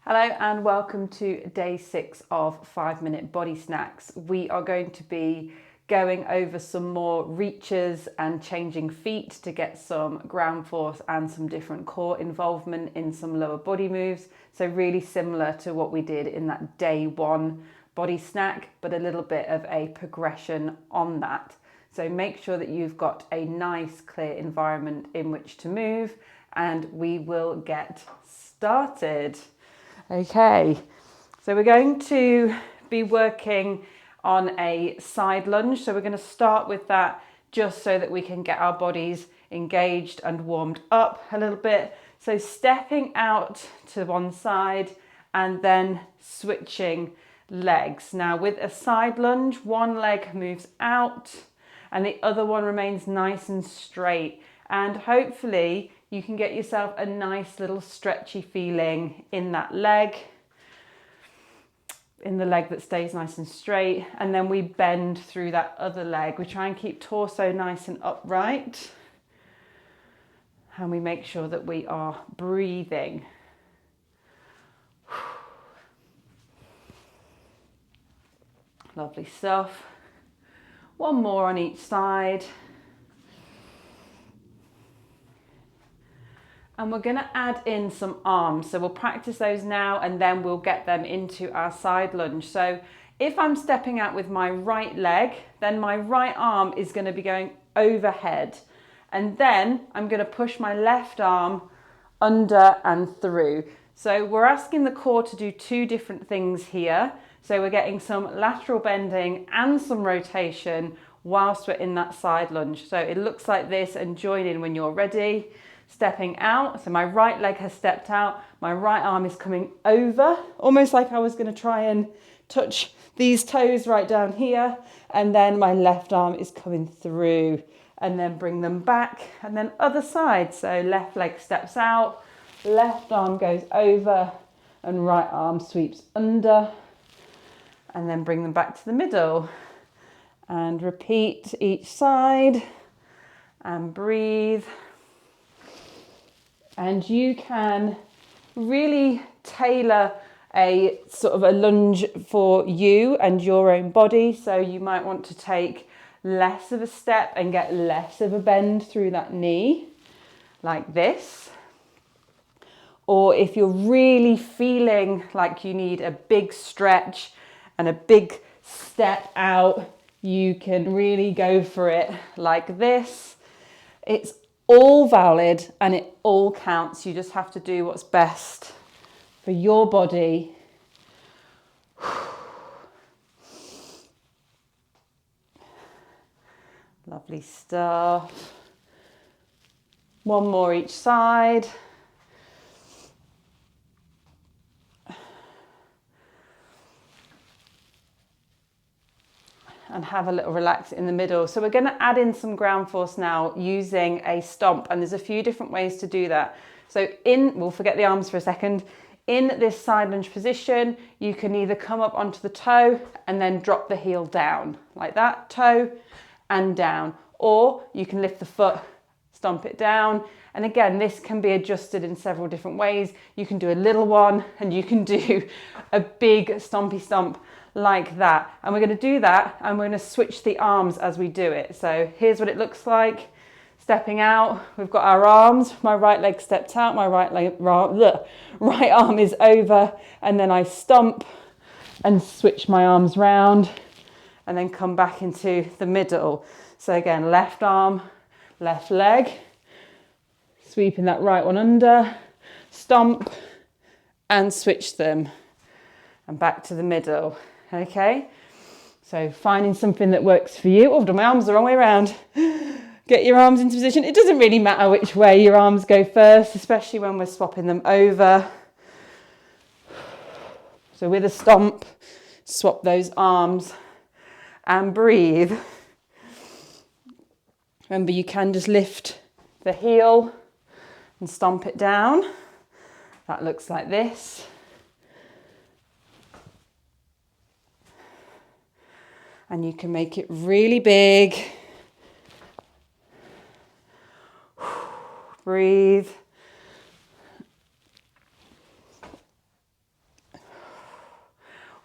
Hello and welcome to day 6 of 5-minute body snacks. We are going to be going over some more reaches and changing feet to get some ground force and some different core involvement in some lower body moves. So really similar to what we did in that day 1 body snack, but a little bit of a progression on that. So make sure that you've got a nice clear environment in which to move, and we will get started. Okay, so we're going to be working on a side lunge. So we're going to start with that just so that we can get our bodies engaged and warmed up a little bit. So stepping out to one side and then switching legs. Now with a side lunge, one leg moves out and the other one remains nice and straight. And hopefully you can get yourself a nice little stretchy feeling in that leg, in the leg that stays nice and straight. And then we bend through that other leg. We try and keep torso nice and upright. And we make sure that we are breathing. Lovely stuff. One more on each side. And we're going to add in some arms. So we'll practice those now and then we'll get them into our side lunge. So if I'm stepping out with my right leg, then my right arm is going to be going overhead. And then I'm going to push my left arm under and through. So we're asking the core to do two different things here. So we're getting some lateral bending and some rotation whilst we're in that side lunge. So it looks like this, and join in when you're ready. Stepping out, so my right leg has stepped out, my right arm is coming over, almost like I was going to try and touch these toes right down here, and then my left arm is coming through, and then bring them back, and then other side. So left leg steps out, left arm goes over, and right arm sweeps under, and then bring them back to the middle, and repeat each side, and breathe. And you can really tailor a sort of a lunge for you and your own body. So you might want to take less of a step and get less of a bend through that knee, like this. Or if you're really feeling like you need a big stretch and a big step out, you can really go for it like this. It's all valid and it all counts. You just have to do what's best for your body. Lovely stuff. One more each side. And have a little relax in the middle. So we're going to add in some ground force now using a stomp, and there's a few different ways to do that. So we'll forget the arms for a second. In this side lunge position, you can either come up onto the toe and then drop the heel down like that, toe and down, or you can lift the foot, stomp it down. And again, this can be adjusted in several different ways. You can do a little one and you can do a big stompy stomp like that. And we're going to do that and we're going to switch the arms as we do it. So here's what it looks like. Stepping out, we've got our arms. My right leg steps out, my right arm is over, and then I stomp and switch my arms round and then come back into the middle. So again, left arm, left leg, sweeping that right one under, stomp and switch them and back to the middle. Okay, so finding something that works for you. Oh, I've done my arms the wrong way around. Get your arms into position. It doesn't really matter which way your arms go first, especially when we're swapping them over. So with a stomp, swap those arms and breathe. Remember, you can just lift the heel and stomp it down. That looks like this. And you can make it really big. Breathe.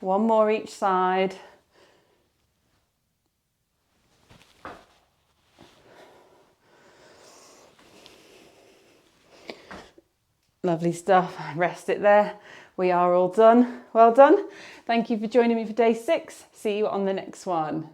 One more each side. Lovely stuff. Rest it there. We are all done. Well done. Thank you for joining me for day 6. See you on the next one.